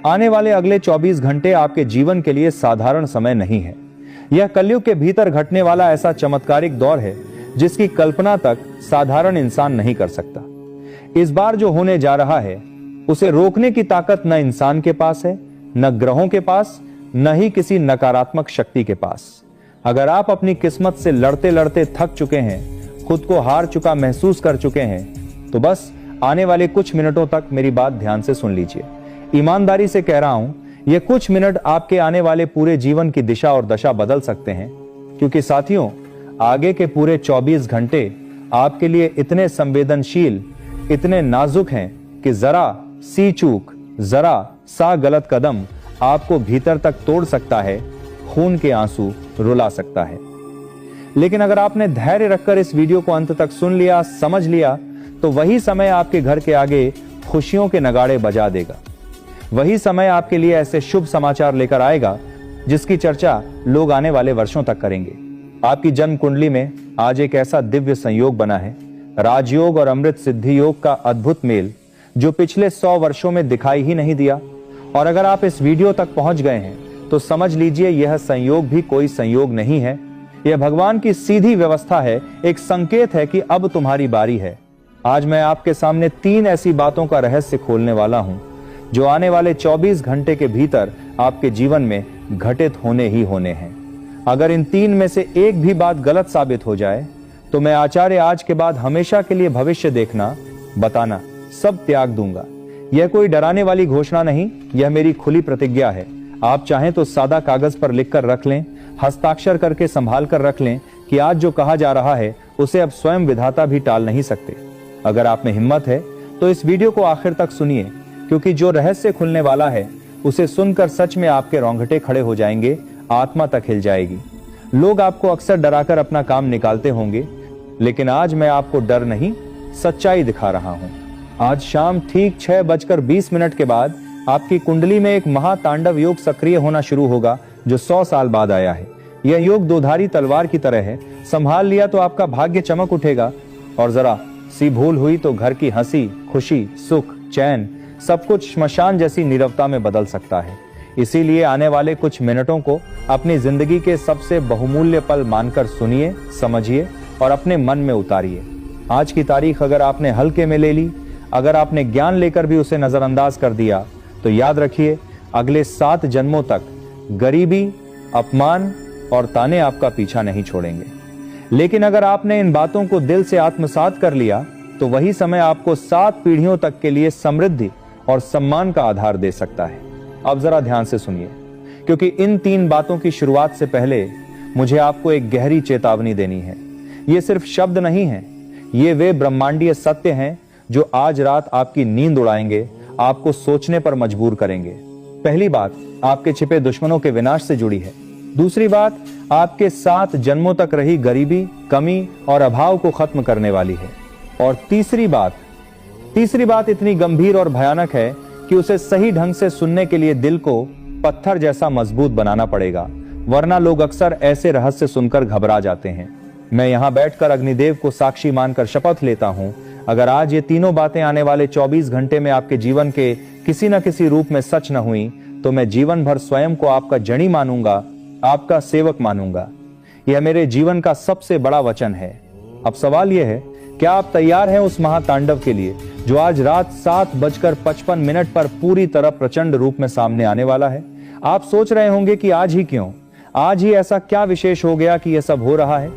आने वाले अगले 24 घंटे आपके जीवन के लिए साधारण समय नहीं है। यह कलयुग के भीतर घटने वाला ऐसा चमत्कारिक दौर है जिसकी कल्पना तक साधारण इंसान नहीं कर सकता। इस बार जो होने जा रहा है उसे रोकने की ताकत न इंसान के पास है, न ग्रहों के पास, न ही किसी नकारात्मक शक्ति के पास। अगर आप अपनी किस्मत से लड़ते लड़ते थक चुके हैं, खुद को हार चुका महसूस कर चुके हैं, तो बस आने वाले कुछ मिनटों तक मेरी बात ध्यान से सुन लीजिए। ईमानदारी से कह रहा हूं, ये कुछ मिनट आपके आने वाले पूरे जीवन की दिशा और दशा बदल सकते हैं, क्योंकि साथियों, आगे के पूरे 24 घंटे आपके लिए इतने संवेदनशील, इतने नाजुक हैं कि जरा सी चूक, जरा सा गलत कदम आपको भीतर तक तोड़ सकता है, खून के आंसू रुला सकता है। लेकिन अगर आपने धैर्य रखकर इस वीडियो को अंत तक सुन लिया, समझ लिया, तो वही समय आपके घर के आगे खुशियों के नगाड़े बजा देगा। वही समय आपके लिए ऐसे शुभ समाचार लेकर आएगा जिसकी चर्चा लोग आने वाले वर्षों तक करेंगे। आपकी जन्म कुंडली में आज एक ऐसा दिव्य संयोग बना है, राजयोग और अमृत सिद्धि योग का अद्भुत मेल, जो पिछले 100 वर्षों में दिखाई ही नहीं दिया। और अगर आप इस वीडियो तक पहुंच गए हैं तो समझ लीजिए यह संयोग भी कोई संयोग नहीं है, यह भगवान की सीधी व्यवस्था है, एक संकेत है कि अब तुम्हारी बारी है। आज मैं आपके सामने 3 ऐसी बातों का रहस्य खोलने वाला हूं जो आने वाले 24 घंटे के भीतर आपके जीवन में घटित होने ही होने हैं। अगर इन 3 में से एक भी बात गलत साबित हो जाए तो मैं आचार्य आज के बाद हमेशा के लिए भविष्य देखना, बताना सब त्याग दूंगा। यह कोई डराने वाली घोषणा नहीं, यह मेरी खुली प्रतिज्ञा है। आप चाहें तो सादा कागज पर लिखकर रख लें, हस्ताक्षर करके संभाल कर रख लें कि आज जो कहा जा रहा है उसे अब स्वयं विधाता भी टाल नहीं सकते। अगर आप में हिम्मत है तो इस वीडियो को आखिर तक सुनिए, क्योंकि जो रहस्य खुलने वाला है उसे सुनकर सच में आपके रोंगटे खड़े हो जाएंगे, आत्मा तक हिल जाएगी। लोग आपको अक्सर डराकर अपना काम निकालते होंगे, लेकिन आज मैं आपको डर नहीं, सच्चाई दिखा रहा हूं। आज शाम ठीक 6:20 के बाद आपकी कुंडली में एक महातांडव योग सक्रिय होना शुरू होगा जो 100 साल बाद आया है। यह योग दोधारी तलवार की तरह है, संभाल लिया तो आपका भाग्य चमक उठेगा, और जरा सी भूल हुई तो घर की हंसी, खुशी, सुख, चैन सब कुछ श्मशान जैसी नीरवता में बदल सकता है। इसीलिए आने वाले कुछ मिनटों को अपनी जिंदगी के सबसे बहुमूल्य पल मानकर सुनिए, समझिए और अपने मन में उतारिए। आज की तारीख अगर आपने हल्के में ले ली, अगर आपने ज्ञान लेकर भी उसे नजरअंदाज कर दिया, तो याद रखिए अगले 7 जन्मों तक गरीबी, अपमान और ताने आपका पीछा नहीं छोड़ेंगे। लेकिन अगर आपने इन बातों को दिल से आत्मसात कर लिया तो वही समय आपको 7 पीढ़ियों तक के लिए समृद्धि और सम्मान का आधार दे सकता है। अब जरा ध्यान से सुनिए, क्योंकि इन 3 बातों की शुरुआत से पहले मुझे आपको एक गहरी चेतावनी देनी है। ये सिर्फ शब्द नहीं है, ये वे ब्रह्मांडीय सत्य हैं जो आज रात आपकी नींद उड़ाएंगे, आपको सोचने पर मजबूर करेंगे। पहली बात आपके छिपे दुश्मनों के विनाश से जुड़ी है। दूसरी बात आपके 7 जन्मों तक रही गरीबी, कमी और अभाव को खत्म करने वाली है। और तीसरी बात इतनी गंभीर और भयानक है कि उसे सही ढंग से सुनने के लिए दिल को पत्थर जैसा मजबूत बनाना पड़ेगा, वरना लोग अक्सर ऐसे रहस्य सुनकर घबरा जाते हैं। मैं यहां बैठकर अग्निदेव को साक्षी मानकर शपथ लेता हूं, अगर आज ये तीनों बातें आने वाले 24 घंटे में आपके जीवन के किसी न किसी रूप में सच न हुई, तो मैं जीवन भर स्वयं को आपका जनी मानूंगा, आपका सेवक मानूंगा। यह मेरे जीवन का सबसे बड़ा वचन है। अब सवाल यह है, क्या आप तैयार हैं उस महातांडव के लिए जो आज रात 7:55 पर पूरी तरह प्रचंड रूप में सामने आने वाला है? आप सोच रहे होंगे कि आज ही क्यों, आज ही ऐसा क्या विशेष हो गया कि यह सब हो रहा है?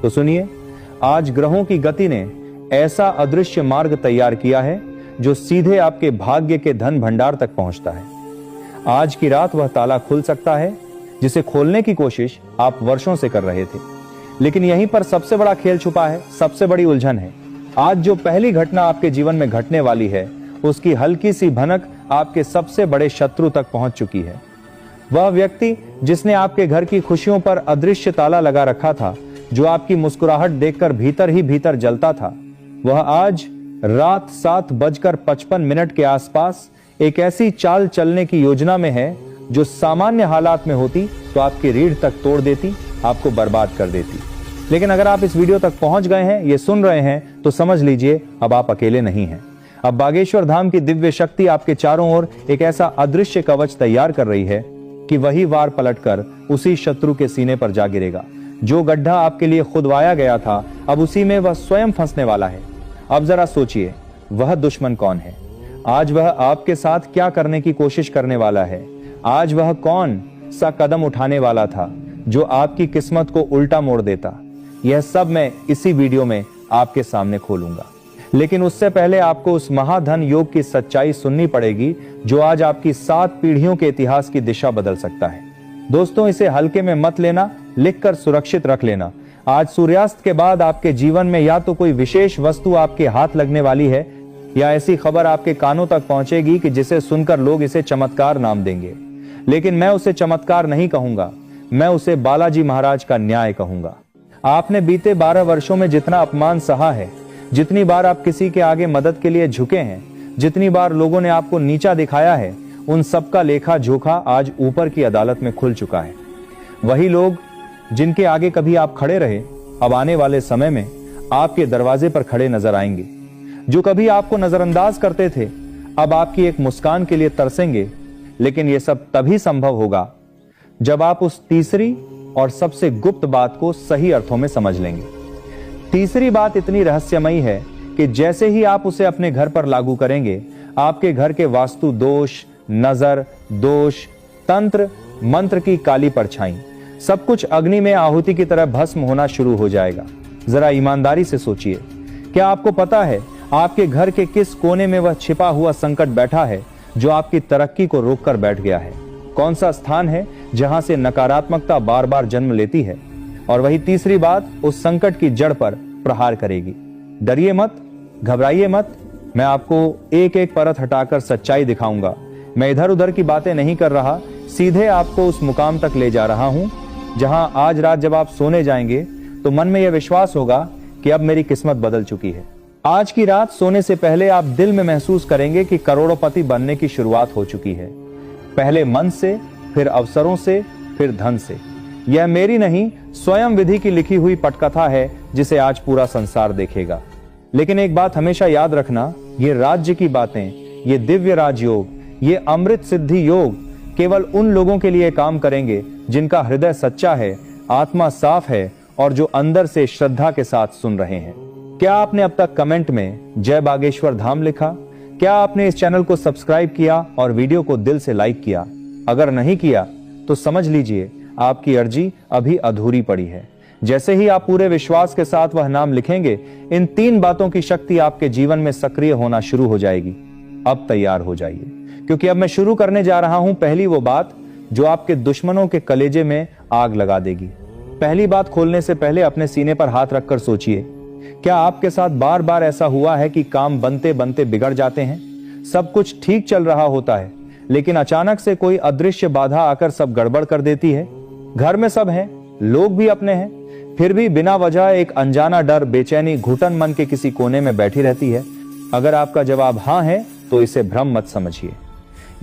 तो सुनिए, आज ग्रहों की गति ने ऐसा अदृश्य मार्ग तैयार किया है जो सीधे आपके भाग्य के धन भंडार तक पहुंचता है। आज की रात वह ताला खुल सकता है जिसे खोलने की कोशिश आप वर्षों से कर रहे थे। लेकिन यहीं पर सबसे बड़ा खेल छुपा है, सबसे बड़ी उलझन है। आज जो पहली घटना आपके जीवन में घटने वाली है, उसकी हल्की सी भनक आपके सबसे बड़े शत्रु तक पहुंच चुकी है। वह व्यक्ति जिसने आपके घर की खुशियों पर अदृश्य ताला लगा रखा था, जो आपकी मुस्कुराहट देखकर भीतर ही भीतर जलता था, वह आज रात 7:55 के आसपास एक ऐसी चाल चलने की योजना में है जो सामान्य हालात में होती तो आपकी रीढ़ तक तोड़ देती, आपको बर्बाद कर देती। लेकिन अगर आप इस वीडियो तक पहुंच गए हैं, ये सुन रहे हैं, तो समझ लीजिए अब आप अकेले नहीं हैं। अब बागेश्वर धाम की दिव्य शक्ति आपके चारों ओर एक ऐसा अदृश्य कवच तैयार कर रही है कि वही वार पलटकर उसी शत्रु के सीने पर जा गिरेगा। जो गड्ढा आपके लिए खुदवाया गया था, अब उसी में वह स्वयं फंसने वाला है। अब जरा सोचिए, वह दुश्मन कौन है? आज वह आपके साथ क्या करने की कोशिश करने वाला है? आज वह कौन सा कदम उठाने वाला था जो आपकी किस्मत को उल्टा मोड़ देता? यह सब मैं इसी वीडियो में आपके सामने खोलूंगा। लेकिन उससे पहले आपको उस महाधन योग की सच्चाई सुननी पड़ेगी जो आज आपकी 7 पीढ़ियों के इतिहास की दिशा बदल सकता है। दोस्तों, इसे हल्के में मत लेना, लिखकर सुरक्षित रख लेना। आज सूर्यास्त के बाद आपके जीवन में या तो कोई विशेष वस्तु आपके हाथ लगने वाली है या ऐसी खबर आपके कानों तक पहुंचेगी कि जिसे सुनकर लोग इसे चमत्कार नाम देंगे। लेकिन मैं उसे चमत्कार नहीं कहूंगा, मैं उसे बालाजी महाराज का न्याय कहूंगा। आपने बीते 12 वर्षों में जितना अपमान सहा है, जितनी बार आप किसी के आगे मदद के लिए झुके हैं, जितनी बार लोगों ने आपको नीचा दिखाया है, उन सबका लेखा जोखा आज ऊपर की अदालत में खुल चुका है। वही लोग जिनके आगे कभी आप खड़े रहे, अब आने वाले समय में आपके दरवाजे पर खड़े नजर आएंगे। जो कभी आपको नजरअंदाज करते थे, अब आपकी एक मुस्कान के लिए तरसेंगे। लेकिन यह सब तभी संभव होगा जब आप उस तीसरी और सबसे गुप्त बात को सही अर्थों में समझ लेंगे। तीसरी बात इतनी रहस्यमयी है कि जैसे ही आप उसे अपने घर पर लागू करेंगे, आपके घर के वास्तु दोष, नजर दोष, तंत्र मंत्र की काली परछाई, सब कुछ अग्नि में आहुति की तरह भस्म होना शुरू हो जाएगा। जरा ईमानदारी से सोचिए, क्या आपको पता है आपके घर के किस कोने में वह छिपा हुआ संकट बैठा है जो आपकी तरक्की को रोककर बैठ गया है? कौन सा स्थान है जहां से नकारात्मकता बार बार जन्म लेती है? और वही तीसरी बात उस संकट की जड़ पर प्रहार करेगी। डरिए मत, घबराइए मत, मैं आपको एक एक परत हटाकर सच्चाई दिखाऊंगा। मैं इधर उधर की बातें नहीं कर रहा, सीधे आपको उस मुकाम तक ले जा रहा हूं जहां आज रात जब आप सोने जाएंगे तो मन में यह विश्वास होगा कि अब मेरी किस्मत बदल चुकी है। आज की रात सोने से पहले आप दिल में महसूस करेंगे कि करोड़पति बनने की शुरुआत हो चुकी है। पहले मन से, फिर अवसरों से, फिर धन से। यह मेरी नहीं, स्वयं विधि की लिखी हुई पटकथा है जिसे आज पूरा संसार देखेगा। लेकिन एक बात हमेशा याद रखना, ये राज्य की बातें, ये दिव्य राजयोग, ये अमृत सिद्धि योग केवल उन लोगों के लिए काम करेंगे जिनका हृदय सच्चा है, आत्मा साफ है और जो अंदर से श्रद्धा के साथ सुन रहे हैं। क्या आपने अब तक कमेंट में जय बागेश्वर धाम लिखा? क्या आपने इस चैनल को सब्सक्राइब किया और वीडियो को दिल से लाइक किया? अगर नहीं किया तो समझ लीजिए आपकी अर्जी अभी अधूरी पड़ी है। जैसे ही आप पूरे विश्वास के साथ वह नाम लिखेंगे, इन 3 बातों की शक्ति आपके जीवन में सक्रिय होना शुरू हो जाएगी। अब तैयार हो जाइए, क्योंकि अब मैं शुरू करने जा रहा हूं पहली वो बात जो आपके दुश्मनों के कलेजे में आग लगा देगी। पहली बात खोलने से पहले अपने सीने पर हाथ रखकर सोचिए, क्या आपके साथ बार बार ऐसा हुआ है कि काम बनते बनते बिगड़ जाते हैं? सब कुछ ठीक चल रहा होता है, लेकिन अचानक से कोई अदृश्य बाधा आकर सब गड़बड़ कर देती है। घर में सब हैं, लोग भी अपने हैं, फिर भी बिना वजह एक अनजाना डर, बेचैनी, घुटन मन के किसी कोने में बैठी रहती है। अगर आपका जवाब हां है तो इसे भ्रम मत समझिए।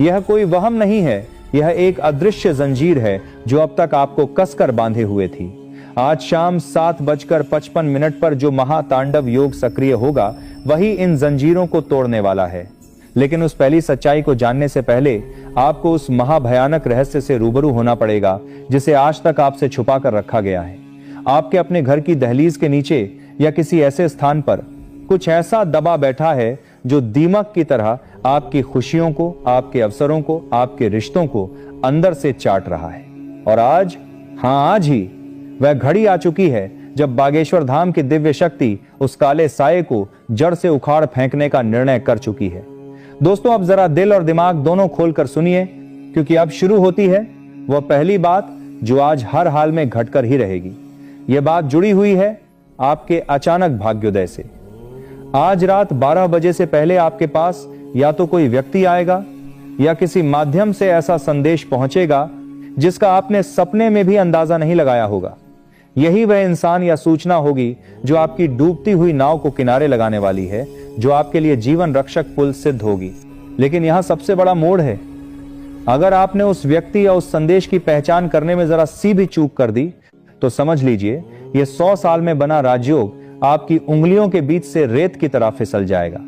यह कोई वहम नहीं है, यह एक अदृश्य जंजीर है जो अब तक आपको कसकर बांधे हुए थी। आज शाम 7:55 पर जो महातांडव योग सक्रिय होगा, वही इन जंजीरों को तोड़ने वाला है। लेकिन उस पहली सच्चाई को जानने से पहले आपको उस महाभयानक रहस्य से रूबरू होना पड़ेगा जिसे आज तक आपसे छुपा कर रखा गया है। आपके अपने घर की दहलीज के नीचे या किसी ऐसे स्थान पर कुछ ऐसा दबा बैठा है जो दीमक की तरह आपकी खुशियों को, आपके अवसरों को, आपके रिश्तों को अंदर से चाट रहा है। और आज, हाँ आज ही वह घड़ी आ चुकी है जब बागेश्वर धाम की दिव्य शक्ति उस काले साये को जड़ से उखाड़ फेंकने का निर्णय कर चुकी है। दोस्तों, अब जरा दिल और दिमाग दोनों खोलकर सुनिए, क्योंकि अब शुरू होती है वह पहली बात जो आज हर हाल में घटकर ही रहेगी। यह बात जुड़ी हुई है आपके अचानक भाग्योदय से। आज रात 12 बजे से पहले आपके पास या तो कोई व्यक्ति आएगा या किसी माध्यम से ऐसा संदेश पहुंचेगा जिसका आपने सपने में भी अंदाजा नहीं लगाया होगा। यही वह इंसान या सूचना होगी जो आपकी डूबती हुई नाव को किनारे लगाने वाली है, जो आपके लिए जीवन रक्षक पुल सिद्ध होगी। लेकिन यहां सबसे बड़ा मोड़ है, अगर आपने उस व्यक्ति या उस संदेश की पहचान करने में जरा सी भी चूक कर दी तो समझ लीजिए यह 100 साल में बना राजयोग आपकी उंगलियों के बीच से रेत की तरह फिसल जाएगा।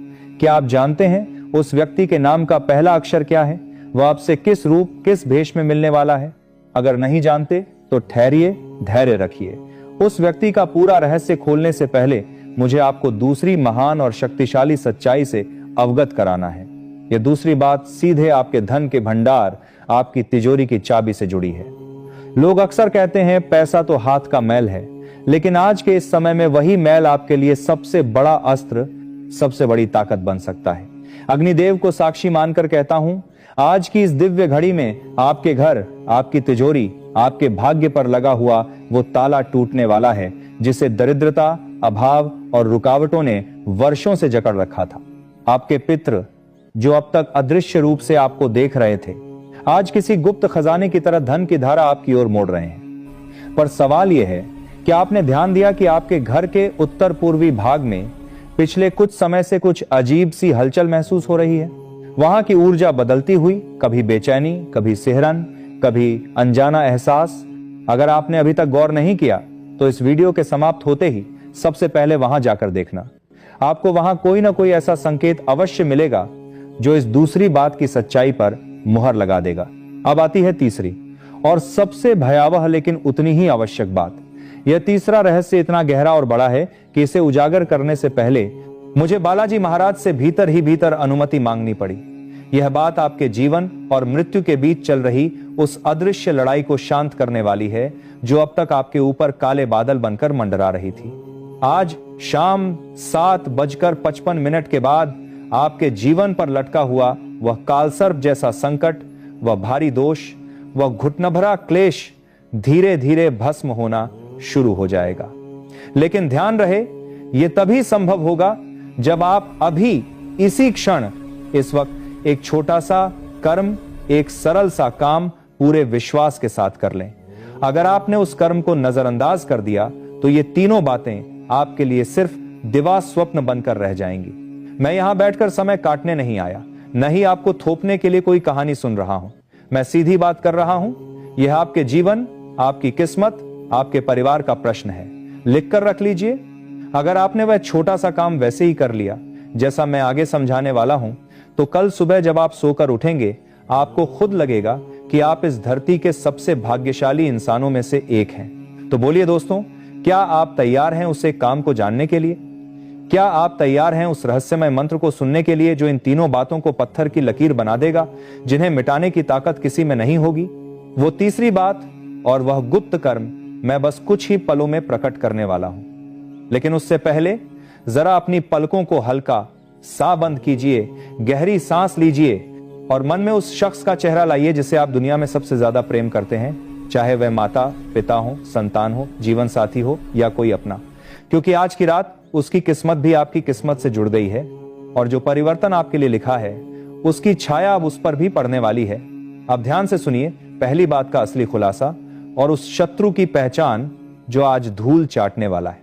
क्या आप जानते हैं उस व्यक्ति के नाम का पहला अक्षर क्या है? वह आपसे किस रूप, किस भेष में मिलने वाला है? अगर नहीं जानते तो ठहरिए, धैर्य रखिए। उस व्यक्ति का पूरा रहस्य खोलने से पहले मुझे आपको दूसरी महान और शक्तिशाली सच्चाई से अवगत कराना है। यह दूसरी बात सीधे आपके धन के भंडार, आपकी तिजोरी की चाबी से जुड़ी है। लोग अक्सर कहते हैं पैसा तो हाथ का मैल है, लेकिन आज के इस समय में वही मैल आपके लिए सबसे बड़ा अस्त्र, सबसे बड़ी ताकत बन सकता है। अग्निदेव को साक्षी मानकर कहता हूं, आज की इस दिव्य घड़ी में आपके घर, आपकी तिजोरी, आपके भाग्य पर लगा हुआ वो ताला टूटने वाला है जिसे दरिद्रता, अभाव और रुकावटों ने वर्षों से जकड़ रखा था। आपके पितृ जो अब तक अदृश्य रूप से आपको देख रहे थे, आज किसी गुप्त खजाने की तरह धन की धारा आपकी ओर मोड़ रहे हैं। पर सवाल यह है कि आपने ध्यान दिया कि आपके घर के उत्तर पूर्वी भाग में पिछले कुछ समय से कुछ अजीब सी हलचल महसूस हो रही है। वहां की ऊर्जा बदलती हुई, कभी बेचैनी, कभी सिहरन, कभी अनजाना एहसास। अगर आपने अभी तक गौर नहीं किया तो इस वीडियो के समाप्त होते ही सबसे पहले वहां जाकर देखना। आपको वहां कोई ना कोई ऐसा संकेत अवश्य मिलेगा जो इस दूसरी बात की सच्चाई पर मुहर लगा देगा। अब आती है तीसरी और सबसे भयावह लेकिन उतनी ही आवश्यक बात। यह तीसरा रहस्य इतना गहरा और बड़ा है कि इसे उजागर करने से पहले मुझे बालाजी महाराज से भीतर ही भीतर अनुमति मांगनी पड़ी। यह बात आपके जीवन और मृत्यु के बीच चल रही उस अदृश्य लड़ाई को शांत करने वाली है जो अब तक आपके ऊपर काले बादल बनकर मंडरा रही थी। आज शाम 7:55 के बाद आपके जीवन पर लटका हुआ वह कालसर्प जैसा संकट, वह भारी दोष, वह घुटनभरा क्लेश धीरे धीरे भस्म होना शुरू हो जाएगा। लेकिन ध्यान रहे, यह तभी संभव होगा जब आप अभी इसी क्षण, इस वक्त एक छोटा सा कर्म, एक सरल सा काम पूरे विश्वास के साथ कर लें। अगर आपने उस कर्म को नजरअंदाज कर दिया तो ये तीनों बातें आपके लिए सिर्फ दिवा स्वप्न बनकर रह जाएंगी। मैं यहां बैठकर समय काटने नहीं आया, न ही आपको थोपने के लिए कोई कहानी सुन रहा हूं। मैं सीधी बात कर रहा हूं। यह आपके जीवन, आपकी किस्मत, आपके परिवार का प्रश्न है। लिखकर रख लीजिए। अगर आपने वह छोटा सा काम वैसे ही कर लिया जैसा मैं आगे समझाने वाला हूं, तो कल सुबह जब आप सोकर उठेंगे आपको खुद लगेगा कि आप इस धरती के सबसे भाग्यशाली इंसानों में से एक हैं। तो बोलिए दोस्तों, क्या आप तैयार हैं उस एक काम को जानने के लिए? क्या आप तैयार हैं उस रहस्यमय मंत्र को सुनने के लिए जो इन तीनों बातों को पत्थर की लकीर बना देगा, जिन्हें मिटाने की ताकत किसी में नहीं होगी? वो तीसरी बात और वह गुप्त कर्म मैं बस कुछ ही पलों में प्रकट करने वाला हूं। लेकिन उससे पहले जरा अपनी पलकों को हल्का सा बंद कीजिए, गहरी सांस लीजिए और मन में उस शख्स का चेहरा लाइए जिसे आप दुनिया में सबसे ज्यादा प्रेम करते हैं, चाहे वह माता, पिता हो, संतान हो, जीवन साथी हो या कोई अपना। क्योंकि आज की रात उसकी किस्मत भी आपकी किस्मत से जुड़ गई है और जो परिवर्तन आपके लिए लिखा है उसकी छाया अब उस पर भी पड़ने वाली है। अब ध्यान से सुनिए पहली बात का असली खुलासा और उस शत्रु की पहचान जो आज धूल चाटने वाला है।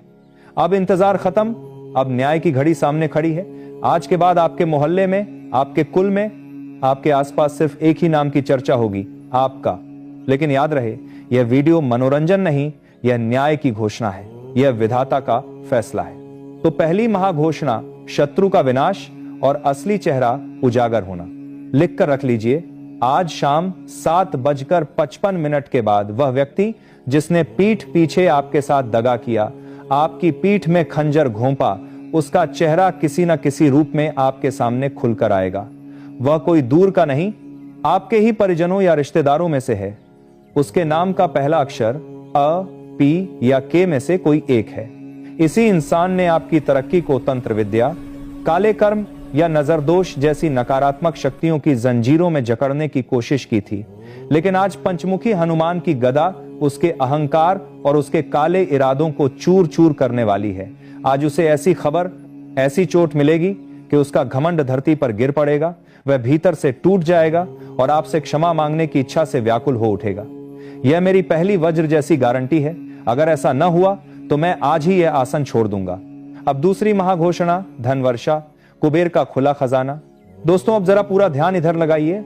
अब इंतजार खत्म, अब न्याय की घड़ी सामने खड़ी है। आज के बाद आपके मोहल्ले में, आपके कुल में, आपके आसपास सिर्फ एक ही नाम की चर्चा होगी, आपका। लेकिन याद रहे, यह वीडियो मनोरंजन नहीं, यह न्याय की घोषणा है, यह विधाता का फैसला है। तो पहली महाघोषणा, शत्रु का विनाश और असली चेहरा उजागर होना। लिख कर रख लीजिए, आज शाम 7:55 के बाद वह व्यक्ति जिसने पीठ पीछे आपके साथ दगा किया, आपकी पीठ में खंजर घोंपा, उसका चेहरा किसी न किसी रूप में आपके सामने खुलकर आएगा। वह कोई दूर का नहीं, आपके ही परिजनों या रिश्तेदारों में से है। उसके नाम का पहला अक्षर अ, पी या के में से कोई एक है। इसी इंसान ने आपकी तरक्की को तंत्र विद्या, काले कर्म या नजरदोष जैसी नकारात्मक शक्तियों की जंजीरों में जकड़ने की कोशिश की थी। लेकिन आज पंचमुखी हनुमान की गदा उसके अहंकार और उसके काले इरादों को चूर चूर करने वाली है। आज उसे ऐसी खबर, ऐसी चोट मिलेगी कि उसका घमंड धरती पर गिर पड़ेगा, वह भीतर से टूट जाएगा और आपसे क्षमा मांगने की इच्छा से व्याकुल हो उठेगा। यह मेरी पहली वज्र जैसी गारंटी है। अगर ऐसा न हुआ तो मैं आज ही यह आसन छोड़ दूंगा। अब दूसरी महाघोषणा, धन वर्षा, कुबेर का खुला खजाना। दोस्तों, अब जरा पूरा ध्यान इधर लगाइए।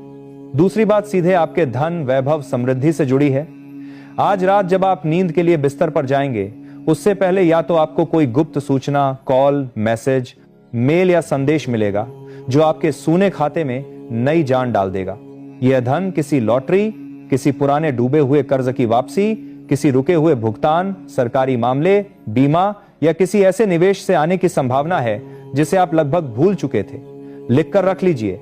दूसरी बात सीधे आपके धन, वैभव, समृद्धि से जुड़ी है। आज रात जब आप नींद के लिए बिस्तर पर जाएंगे, उससे पहले या तो आपको कोई गुप्त सूचना, कॉल, मैसेज मेल या संदेश मिलेगा जो आपके सूने खाते में नई जान डाल देगा। यह धन किसी लॉटरी, किसी पुराने डूबे हुए कर्ज की वापसी, किसी रुके हुए भुगतान, सरकारी मामले, बीमा या किसी ऐसे निवेश से आने की संभावना है जिसे आप लगभग भूल चुके थे। लिखकर रख लीजिए,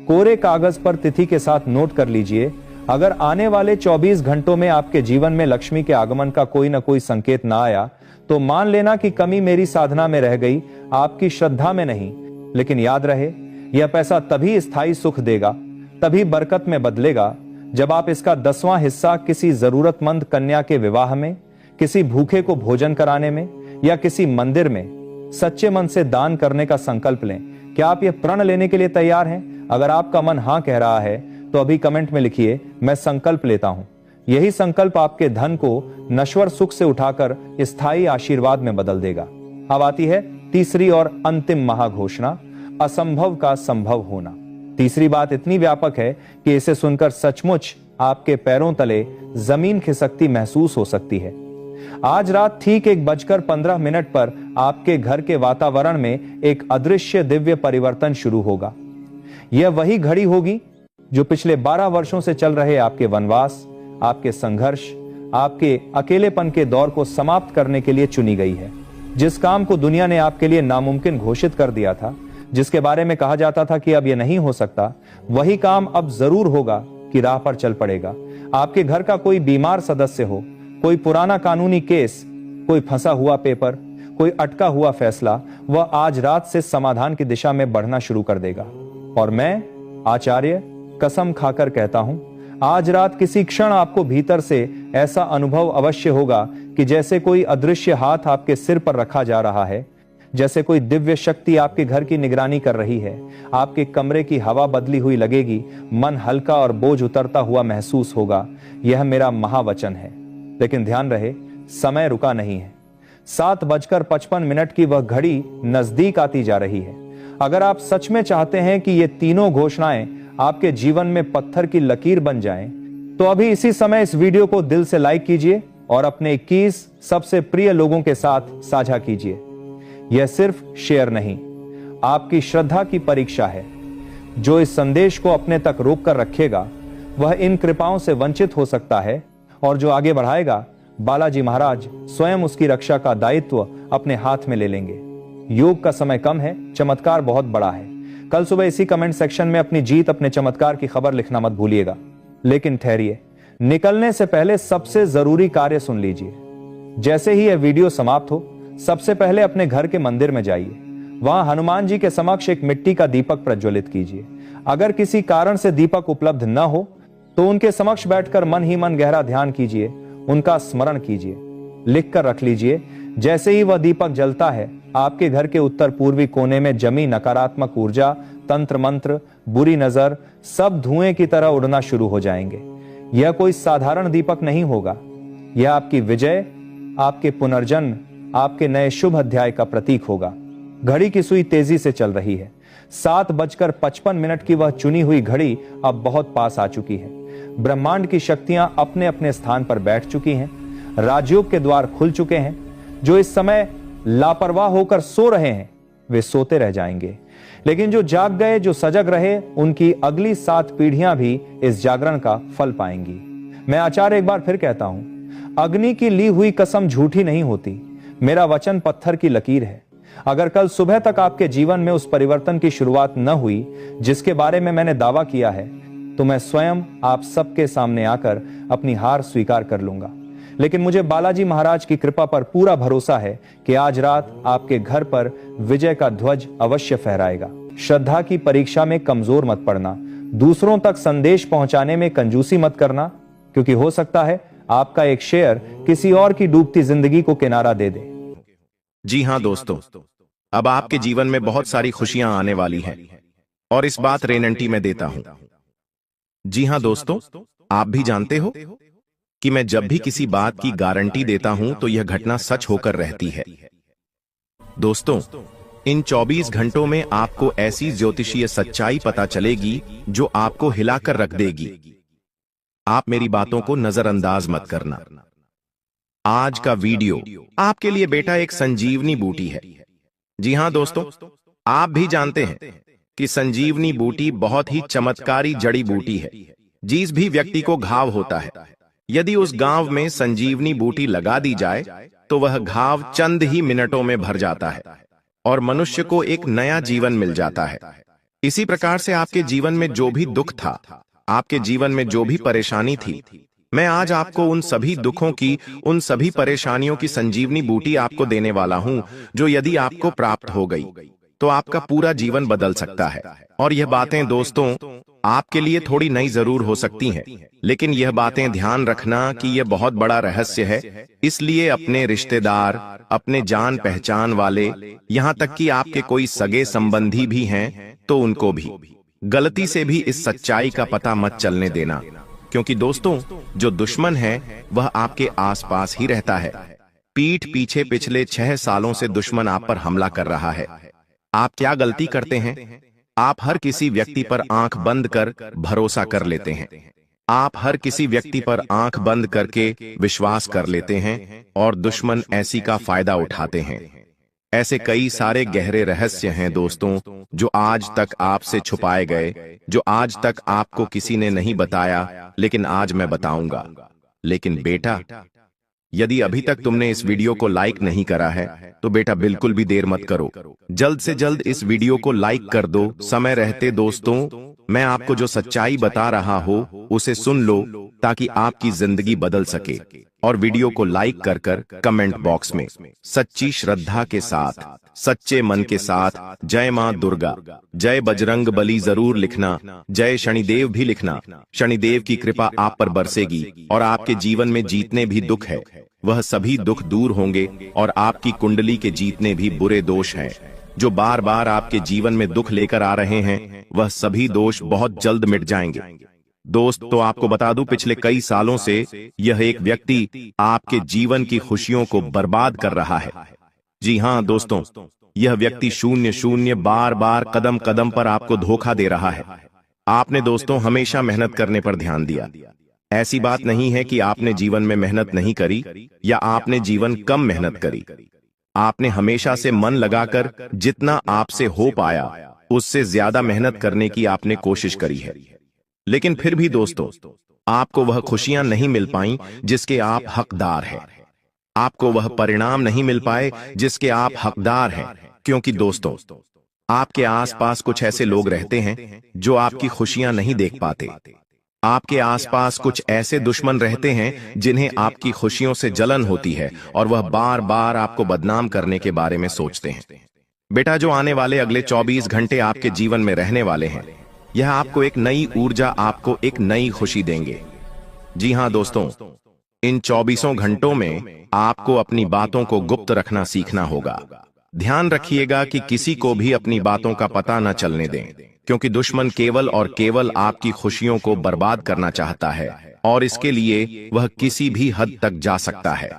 कोरे कागज पर तिथि के साथ नोट कर लीजिए। अगर आने वाले 24 घंटों में आपके जीवन में लक्ष्मी के आगमन का कोई ना कोई संकेत ना आया तो मान लेना कि कमी मेरी साधना में रह गई, आपकी श्रद्धा में नहीं। लेकिन याद रहे, यह पैसा तभी स्थायी सुख देगा, तभी बरकत में बदलेगा जब आप इसका 10वां हिस्सा किसी जरूरतमंद कन्या के विवाह में, किसी भूखे को भोजन कराने में या किसी मंदिर में सच्चे मन से दान करने का संकल्प लें। क्या आप यह प्रण लेने के लिए तैयार हैं? अगर आपका मन हां कह रहा है तो अभी कमेंट में लिखिए, मैं संकल्प लेता हूं। यही संकल्प आपके धन को नश्वर सुख से उठाकर स्थायी आशीर्वाद में बदल देगा। अब आती है तीसरी और अंतिम महाघोषणा, असंभव का संभव होना। तीसरी बात इतनी व्यापक है कि इसे सुनकर सचमुच आपके पैरों तले जमीन खिसकती महसूस हो सकती है। आज रात ठीक 1:15 पर आपके घर के वातावरण में एक अदृश्य दिव्य परिवर्तन शुरू होगा। यह वही घड़ी होगी जो पिछले 12 वर्षों से चल रहे आपके वनवास, आपके संघर्ष, आपके अकेलेपन के दौर को समाप्त करने के लिए चुनी गई है। जिस काम को दुनिया ने आपके लिए नामुमकिन घोषित कर दिया था, जिसके बारे में कहा जाता था कि अब यह नहीं हो सकता, वही काम अब जरूर होगा कि राह पर चल पड़ेगा। आपके घर का कोई बीमार सदस्य हो, कोई पुराना कानूनी केस, कोई फंसा हुआ पेपर, कोई अटका हुआ फैसला, वह आज रात से समाधान की दिशा में बढ़ना शुरू कर देगा। और मैं आचार्य कसम खाकर कहता हूं, आज रात किसी क्षण आपको भीतर से ऐसा अनुभव अवश्य होगा कि जैसे कोई अदृश्य हाथ आपके सिर पर रखा जा रहा है, जैसे कोई दिव्य शक्ति आपके घर की निगरानी कर रही है। आपके कमरे की हवा बदली हुई लगेगी, मन हल्का और बोझ उतरता हुआ महसूस होगा। यह मेरा महावचन है। लेकिन ध्यान रहे, समय रुका नहीं है। 7:55 की वह घड़ी नजदीक आती जा रही है। अगर आप सच में चाहते हैं कि ये तीनों घोषणाएं आपके जीवन में पत्थर की लकीर बन जाएं, तो अभी इसी समय इस वीडियो को दिल से लाइक कीजिए और अपने 21 सबसे प्रिय लोगों के साथ साझा कीजिए। यह सिर्फ शेयर नहीं, आपकी श्रद्धा की परीक्षा है। जो इस संदेश को अपने तक रोक कर रखेगा, वह इन कृपाओं से वंचित हो सकता है, और जो आगे बढ़ाएगा, बालाजी महाराज स्वयं उसकी रक्षा का दायित्व अपने हाथ में ले लेंगे। योग का समय कम है, चमत्कार बहुत बड़ा है। कल सुबह इसी कमेंट सेक्शन में अपनी जीत, अपने चमत्कार की खबर लिखना मत भूलिएगा। लेकिन ठहरिए, निकलने से पहले सबसे जरूरी कार्य सुन लीजिए। जैसे ही यह वीडियो समाप्त हो, सबसे पहले अपने घर के मंदिर में जाइए। वहां हनुमान जी के समक्ष एक मिट्टी का दीपक प्रज्वलित कीजिए। अगर किसी कारण से दीपक उपलब्ध न हो तो उनके समक्ष बैठकर मन ही मन गहरा ध्यान कीजिए, उनका स्मरण कीजिए। लिख कर रख लीजिए, जैसे ही वह दीपक जलता है, आपके घर के उत्तर पूर्वी कोने में जमी नकारात्मक ऊर्जा, तंत्र मंत्र, बुरी नजर सब धुएं की तरह उड़ना शुरू हो जाएंगे। यह कोई साधारण दीपक नहीं होगा। यह आपकी विजय, आपके पुनर्जन्म, आपके नए शुभ अध्याय का प्रतीक होगा। घड़ी की सुई तेजी से चल रही है। 7:55 की वह चुनी हुई घड़ी अब बहुत पास आ चुकी है। ब्रह्मांड की शक्तियां अपने अपने स्थान पर बैठ चुकी हैं। राजयोग के द्वार खुल चुके हैं। जो इस समय लापरवाह होकर सो रहे हैं, वे सोते रह जाएंगे। लेकिन जो जाग गए, जो सजग रहे, उनकी अगली 7 पीढ़ियां भी इस जागरण का फल पाएंगी। मैं आचार्य एक बार फिर कहता हूं, अग्नि की ली हुई कसम झूठी नहीं होती। मेरा वचन पत्थर की लकीर है। अगर कल सुबह तक आपके जीवन में उस परिवर्तन की शुरुआत न हुई जिसके बारे में मैंने दावा किया है, तो मैं स्वयं आप सबके सामने आकर अपनी हार स्वीकार कर लूंगा। लेकिन मुझे बालाजी महाराज की कृपा पर पूरा भरोसा है कि आज रात आपके घर पर विजय का ध्वज अवश्य फहराएगा। श्रद्धा की परीक्षा में कमजोर मत पड़ना। दूसरों तक संदेश पहुंचाने में कंजूसी मत करना, क्योंकि हो सकता है आपका एक शेयर किसी और की डूबती जिंदगी को किनारा दे दे। जी हां दोस्तों, अब आपके जीवन में बहुत सारी खुशियां आने वाली हैं और इस बात रेनंटी में देता हूं। जी हां दोस्तों, आप भी जानते हो कि मैं जब भी किसी बात की गारंटी देता हूं तो यह घटना सच होकर रहती है। दोस्तों, इन 24 घंटों में आपको ऐसी ज्योतिषीय सच्चाई पता चलेगी जो आपको हिलाकर रख देगी। आप मेरी बातों को नजरअंदाज मत करना। आज का वीडियो आपके लिए बेटा एक संजीवनी बूटी है। जी हां दोस्तों, आप भी जानते हैं कि संजीवनी बूटी बहुत ही चमत्कारी जड़ी बूटी है। जिस भी व्यक्ति को घाव होता है, यदि उस घाव में संजीवनी बूटी लगा दी जाए तो वह घाव चंद ही मिनटों में भर जाता है और मनुष्य को एक नया जीवन मिल जाता है। इसी प्रकार से आपके जीवन में जो भी दुख था, आपके जीवन में जो भी परेशानी थी, मैं आज आपको उन सभी दुखों की, उन सभी परेशानियों की संजीवनी बूटी आपको देने वाला हूं, जो यदि आपको प्राप्त हो गई तो आपका पूरा जीवन बदल सकता है। और यह बातें दोस्तों आपके लिए थोड़ी नई जरूर हो सकती हैं, लेकिन यह बातें ध्यान रखना कि यह बहुत बड़ा रहस्य है। इसलिए अपने रिश्तेदार, अपने जान पहचान वाले, यहाँ तक कि आपके कोई सगे संबंधी भी हैं, तो उनको भी गलती से भी इस सच्चाई का पता मत चलने देना, क्योंकि दोस्तों जो दुश्मन है वह आपके आसपास ही रहता है। पीठ पीछे पिछले 6 सालों से दुश्मन आप पर हमला कर रहा है। आप क्या गलती करते हैं? आप हर किसी व्यक्ति पर आंख बंद कर भरोसा कर लेते हैं। आप हर किसी व्यक्ति पर आंख बंद करके विश्वास कर लेते हैं और दुश्मन ऐसी का फायदा उठाते हैं। ऐसे कई सारे गहरे रहस्य हैं दोस्तों, जो आज तक आपसे छुपाए गए, जो आज तक आपको किसी ने नहीं बताया, लेकिन आज मैं बताऊंगा। लेकिन बेटा, यदि अभी तक तुमने इस वीडियो को लाइक नहीं करा है तो बेटा बिल्कुल भी देर मत करो, जल्द से जल्द इस वीडियो को लाइक कर दो समय रहते। दोस्तों, मैं आपको जो सच्चाई बता रहा हूं उसे सुन लो ताकि आपकी जिंदगी बदल सके। और वीडियो को लाइक कर कर कमेंट बॉक्स में सच्ची श्रद्धा के साथ, सच्चे मन के साथ जय मां दुर्गा, जय बजरंग बली जरूर लिखना, जय शनिदेव भी लिखना। शनिदेव की कृपा आप पर बरसेगी और आपके जीवन में जितने भी दुख है वह सभी दुख दूर होंगे, और आपकी कुंडली के जितने भी बुरे दोष हैं जो बार बार आपके जीवन में दुख लेकर आ रहे हैं, वह सभी दोष बहुत जल्द मिट जाएंगे। दोस्त, तो आपको बता दूं, पिछले कई सालों से यह एक व्यक्ति आपके जीवन की खुशियों को बर्बाद कर रहा है। जी हां दोस्तों, यह व्यक्ति शून्य शून्य बार बार कदम कदम पर आपको धोखा दे रहा है। आपने दोस्तों हमेशा मेहनत करने पर ध्यान दिया। ऐसी बात नहीं है कि आपने जीवन में मेहनत नहीं करी या आपने जीवन कम मेहनत करी। आपने हमेशा से मन लगाकर जितना आपसे हो पाया उससे ज्यादा मेहनत करने की आपने कोशिश करी है, लेकिन फिर भी दोस्तों आपको वह खुशियां नहीं मिल पाई जिसके आप हकदार हैं। आपको वह परिणाम नहीं मिल पाए जिसके आप हकदार हैं, क्योंकि दोस्तों आपके आसपास कुछ ऐसे लोग रहते हैं जो आपकी खुशियां नहीं देख पाते। आपके आसपास कुछ ऐसे दुश्मन रहते हैं जिन्हें आपकी खुशियों से जलन होती है और वह बार बार आपको बदनाम करने के बारे में सोचते हैं। बेटा, जो आने वाले अगले 24 घंटे आपके जीवन में रहने वाले हैं, यह आपको एक नई ऊर्जा, आपको एक नई खुशी देंगे। जी हां दोस्तों, इन 24 घंटों में आपको अपनी बातों को गुप्त रखना सीखना होगा। ध्यान रखिएगा कि किसी को भी अपनी बातों का पता न चलने दें, क्योंकि दुश्मन केवल और केवल आपकी खुशियों को बर्बाद करना चाहता है और इसके लिए वह किसी भी हद तक जा सकता है।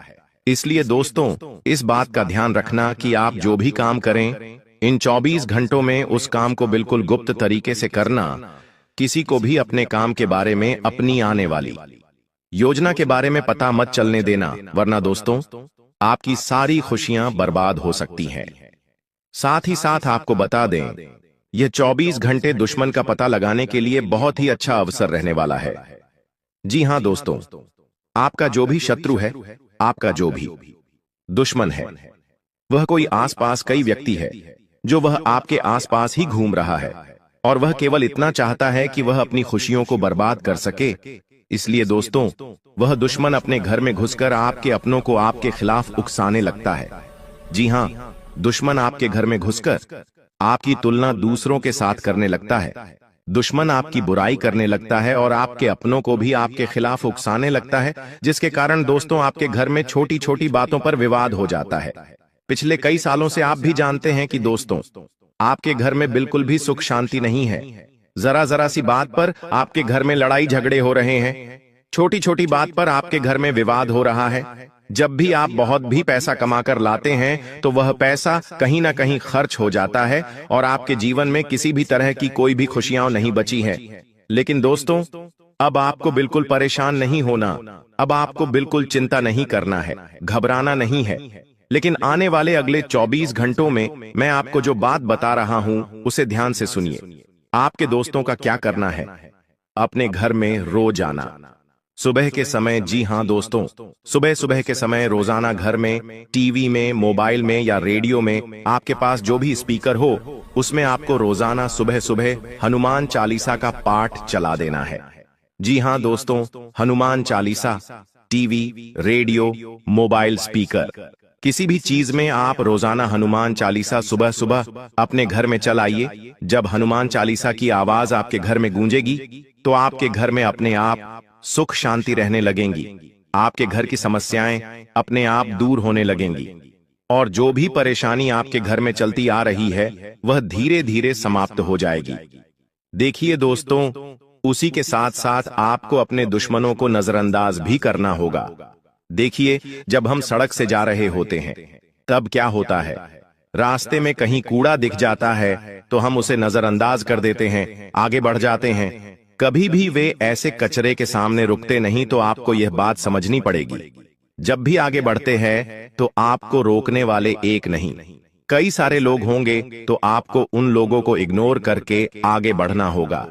इसलिए दोस्तों, इस बात का ध्यान रखना कि आप जो भी काम करें, इन 24 घंटों में उस काम को बिल्कुल गुप्त तरीके से करना। किसी को भी अपने काम के बारे में, अपनी आने वाली योजना के बारे में पता मत चलने देना, वरना दोस्तों आपकी सारी खुशियां बर्बाद हो सकती हैं। साथ ही साथ आपको बता दें, यह 24 घंटे दुश्मन का पता लगाने के लिए बहुत ही अच्छा अवसर रहने वाला है। जी हां दोस्तों, आपका जो भी शत्रु है, आपका जो भी दुश्मन है, वह कोई आसपास कई व्यक्ति है जो वह आपके आसपास ही घूम रहा है और वह केवल इतना चाहता है कि वह अपनी खुशियों को बर्बाद कर सके। इसलिए दोस्तों, वह दुश्मन अपने घर में घुसकर आपके अपनों को आपके खिलाफ उकसाने लगता है। जी हां, दुश्मन आपके घर में घुसकर आपकी तुलना दूसरों के साथ करने लगता है। दुश्मन आपकी बुराई करने लगता है और आपके अपनों को भी आपके खिलाफ उकसाने लगता है, जिसके कारण दोस्तों आपके घर में छोटी छोटी बातों पर विवाद हो जाता है। पिछले कई सालों से आप भी जानते हैं कि दोस्तों आपके घर में बिल्कुल भी सुख शांति नहीं है। जरा जरा सी बात पर आपके घर में लड़ाई झगड़े हो रहे हैं। छोटी छोटी बात पर आपके घर में विवाद हो रहा है। जब भी आप बहुत भी पैसा कमाकर लाते हैं तो वह पैसा कहीं ना कहीं खर्च हो जाता है और आपके जीवन में किसी भी तरह की कोई भी खुशियां नहीं बची है। लेकिन दोस्तों, अब आपको बिल्कुल परेशान नहीं होना, अब आपको बिल्कुल चिंता नहीं करना है, घबराना नहीं है। लेकिन आने वाले अगले 24 घंटों में मैं आपको जो बात बता रहा हूं उसे ध्यान से सुनिए। आपके दोस्तों का क्या करना है? अपने घर में रोज आना सुबह के समय। जी हां दोस्तों, सुबह सुबह के समय रोजाना घर में, टीवी में, मोबाइल में या रेडियो में, आपके पास जो भी स्पीकर हो उसमें आपको रोजाना सुबह सुबह हनुमान चालीसा का पाठ चला देना है। जी हां दोस्तों, Hanuman Chalisa, TV, radio, mobile, speaker, किसी भी चीज में आप रोजाना हनुमान चालीसा सुबह सुबह अपने घर में चलाइए। जब हनुमान चालीसा की आवाज आपके घर में गूंजेगी तो आपके घर में अपने आप सुख शांति रहने लगेंगी। आपके घर की समस्याएं अपने आप दूर होने लगेंगी और जो भी परेशानी आपके घर में चलती आ रही है वह धीरे धीरे समाप्त हो जाएगी। देखिए दोस्तों, उसी के साथ साथ आपको अपने दुश्मनों को नजरअंदाज भी करना होगा। देखिए, जब हम सड़क से जा रहे होते हैं तब क्या होता है, रास्ते में कहीं कूड़ा दिख जाता है तो हम उसे नजरअंदाज कर देते हैं, आगे बढ़ जाते हैं। कभी भी वे ऐसे कचरे के सामने रुकते नहीं। तो आपको यह बात समझनी पड़ेगी, जब भी आगे बढ़ते हैं तो आपको रोकने वाले एक नहीं, कई सारे लोग होंगे, तो आपको उन लोगों को इग्नोर करके आगे बढ़ना होगा।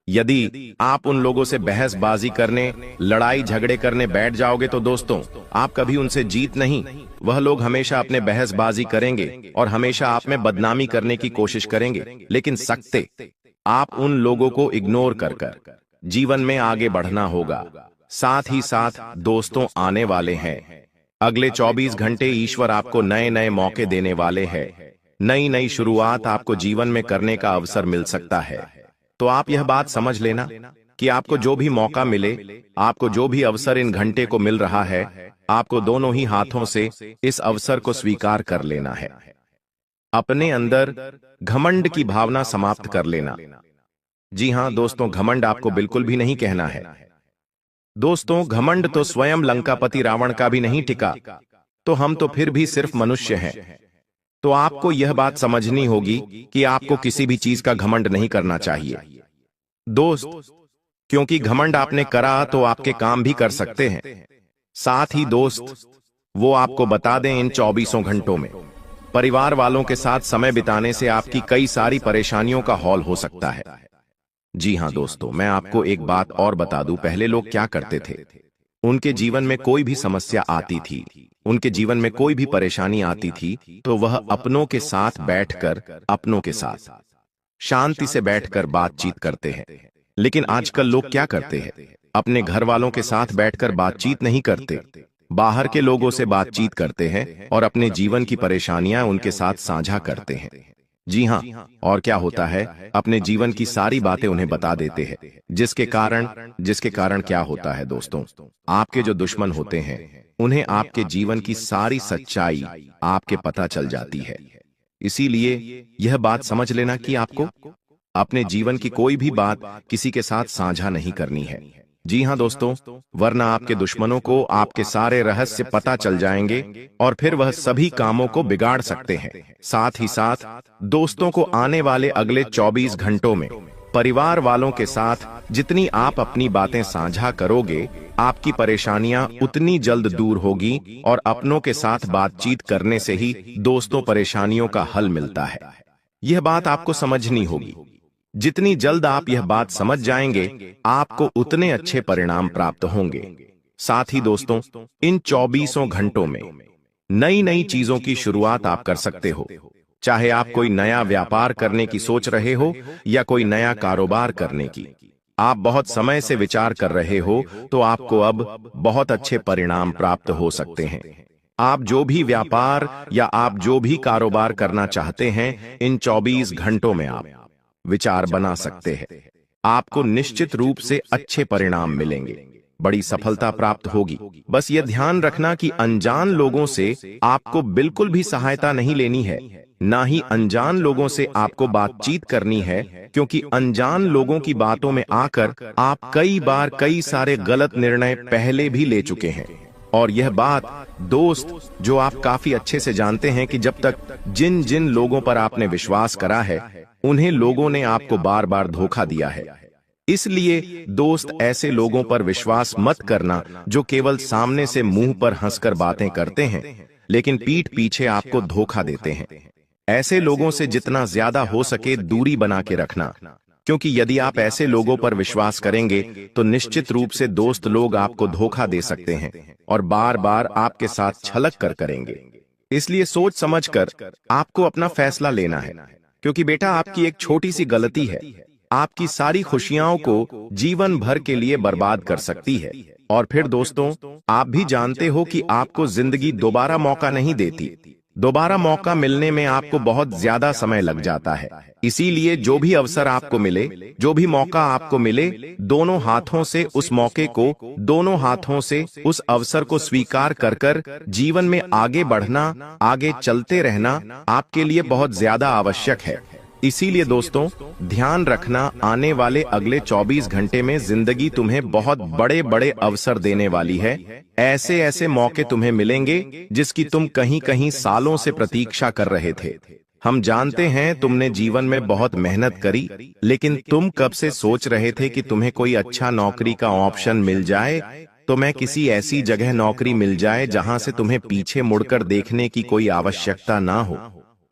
यदि आप उन लोगों से बहसबाजी करने, लड़ाई झगड़े करने बैठ जाओगे तो दोस्तों, आप कभी उनसे जीत नहीं। वह लोग हमेशा अपने बहसबाजी करेंगे और हमेशा आप में बदनामी करने की कोशिश करेंगे। लेकिन सकते आप उन लोगों को इग्नोर कर जीवन में आगे बढ़ना होगा। साथ ही साथ दोस्तों, आने वाले हैं अगले 24 घंटे ईश्वर आपको नए नए मौके देने वाले हैं। नई नई शुरुआत आपको जीवन में करने का अवसर मिल सकता है। तो आप यह बात समझ लेना कि आपको जो भी मौका मिले, आपको जो भी अवसर इन घंटे को मिल रहा है, आपको दोनों ही हाथों से इस अवसर को स्वीकार कर लेना है। अपने अंदर घमंड की भावना समाप्त कर लेना। जी हां दोस्तों, घमंड आपको बिल्कुल भी नहीं कहना है। दोस्तों, घमंड तो स्वयं लंकापति रावण का भी नहीं टिका, तो हम तो फिर भी सिर्फ मनुष्य हैं। तो आपको यह बात समझनी होगी कि आपको किसी भी चीज का घमंड नहीं करना चाहिए दोस्त, क्योंकि घमंड आपने करा तो आपके काम भी कर सकते हैं। साथ ही दोस्त, वो आपको बता दें, इन 24 घंटों में परिवार वालों के साथ समय बिताने से आपकी कई सारी परेशानियों का हौल हो सकता है। जी हां दोस्तों, मैं आपको एक बात और बता दूं, पहले लोग क्या करते थे, उनके जीवन में कोई भी समस्या आती थी, उनके जीवन में कोई भी परेशानी आती थी, तो वह अपनों के साथ बैठकर, अपनों के साथ शांति से बैठकर बातचीत करते हैं। लेकिन आजकल लोग क्या करते हैं, अपने घर वालों के साथ बैठकर बातचीत नहीं करते, बाहर के लोगों से बातचीत करते हैं और अपने जीवन की परेशानियां उनके साथ साझा करते हैं। जी हां, और क्या होता है, अपने जीवन की सारी बातें उन्हें बता देते हैं, जिसके कारण क्या होता है दोस्तों, आपके जो दुश्मन होते हैं उन्हें आपके जीवन की सारी सच्चाई आपके पता चल जाती है। इसीलिए यह बात समझ लेना कि आपको अपने जीवन की कोई भी बात किसी के साथ साझा नहीं करनी है। जी हां दोस्तों, वरना आपके दुश्मनों को आपके सारे रहस्य पता चल जाएंगे और फिर वह सभी कामों को बिगाड़ सकते हैं। साथ ही साथ दोस्तों को आने वाले अगले 24 घंटों में परिवार वालों के साथ जितनी आप अपनी बातें साझा करोगे, आपकी परेशानियां उतनी जल्द दूर होगी और अपनों के साथ बातचीत करने से ही दोस्तों परेशानियों का हल मिलता है। यह बात आपको समझनी होगी। जितनी जल्द आप यह बात समझ जाएंगे, आपको उतने अच्छे परिणाम प्राप्त होंगे। साथ ही दोस्तों, इन 24 घंटों में नई नई चीजों की शुरुआत आप कर सकते हो। चाहे आप कोई नया व्यापार करने की सोच रहे हो या कोई नया कारोबार करने की, आप बहुत समय से विचार कर रहे हो, तो आपको अब बहुत अच्छे परिणाम प्राप्त हो सकते हैं। आप जो भी व्यापार या आप जो भी कारोबार करना चाहते हैं, इन 24 घंटों में आप विचार बना सकते हैं। आपको निश्चित रूप से अच्छे परिणाम मिलेंगे, बड़ी सफलता प्राप्त होगी। बस यह ध्यान रखना कि अनजान लोगों से आपको बिल्कुल भी सहायता नहीं लेनी है, ना ही अनजान लोगों से आपको बातचीत करनी है, क्योंकि अनजान लोगों की बातों में आकर आप कई बार कई सारे गलत निर्णय पहले भी ले चुके हैं। और यह बात दोस्त, जो आप काफी अच्छे से जानते हैं कि जब तक जिन जिन लोगों पर आपने विश्वास करा है, उन्हें लोगों ने आपको बार बार धोखा दिया है। इसलिए दोस्त, ऐसे लोगों पर विश्वास मत करना जो केवल सामने से मुंह पर हंसकर बातें करते हैं, लेकिन पीठ पीछे आपको धोखा देते हैं। ऐसे लोगों से जितना ज्यादा हो सके दूरी बना के रखना, क्योंकि यदि आप ऐसे लोगों पर विश्वास करेंगे तो निश्चित रूप से दोस्त लोग आपको धोखा दे सकते हैं और बार बार आपके साथ छलक कर करेंगे। इसलिए सोच समझकर आपको अपना फैसला लेना है, क्योंकि बेटा आपकी एक छोटी सी गलती है आपकी सारी खुशियों को जीवन भर के लिए बर्बाद कर सकती है। और फिर दोस्तों, आप भी जानते हो कि आपको जिंदगी दोबारा मौका नहीं देती। दोबारा मौका मिलने में आपको बहुत ज्यादा समय लग जाता है। इसीलिए जो भी अवसर आपको मिले, जो भी मौका आपको मिले, दोनों हाथों से उस मौके को, दोनों हाथों से उस अवसर को स्वीकार कर कर जीवन में आगे बढ़ना, आगे चलते रहना आपके लिए बहुत ज्यादा आवश्यक है। इसीलिए दोस्तों, ध्यान रखना, आने वाले अगले 24 घंटे में जिंदगी तुम्हें बहुत बड़े बड़े अवसर देने वाली है। ऐसे ऐसे मौके तुम्हें मिलेंगे जिसकी तुम कहीं कहीं सालों से प्रतीक्षा कर रहे थे। हम जानते हैं तुमने जीवन में बहुत मेहनत करी, लेकिन तुम कब से सोच रहे थे कि तुम्हें कोई अच्छा नौकरी का ऑप्शन मिल जाए, तुम्हें किसी ऐसी जगह नौकरी मिल जाए जहां से तुम्हें पीछे मुड़कर देखने की कोई आवश्यकता ना हो।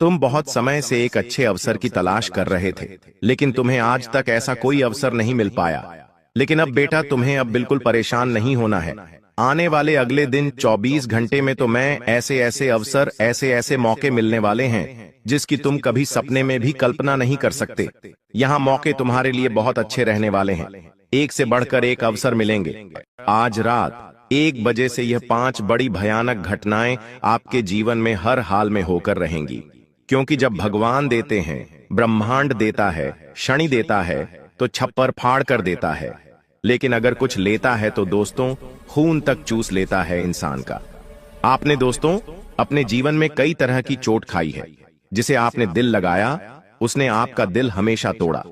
तुम बहुत समय से एक अच्छे अवसर की तलाश कर रहे थे, लेकिन तुम्हें आज तक ऐसा कोई अवसर नहीं मिल पाया। लेकिन अब बेटा, तुम्हें अब बिल्कुल परेशान नहीं होना है। आने वाले अगले दिन 24 घंटे में तो मैं ऐसे ऐसे अवसर, ऐसे ऐसे मौके मिलने वाले हैं जिसकी तुम कभी सपने में भी कल्पना नहीं कर सकते। यहाँ मौके तुम्हारे लिए बहुत अच्छे रहने वाले हैं। एक से बढ़कर एक अवसर मिलेंगे। आज रात 1 बजे से यह 5 बड़ी भयानक घटनाएं आपके जीवन में हर हाल में होकर रहेंगी, क्योंकि जब भगवान देते हैं, ब्रह्मांड देता है, शनि देता है, तो छप्पर फाड़ कर देता है। लेकिन अगर कुछ लेता है तो दोस्तों, खून तक चूस लेता है इंसान का। आपने दोस्तों अपने जीवन में कई तरह की चोट खाई है। जिसे आपने दिल लगाया, उसने आपका दिल हमेशा तोड़ा।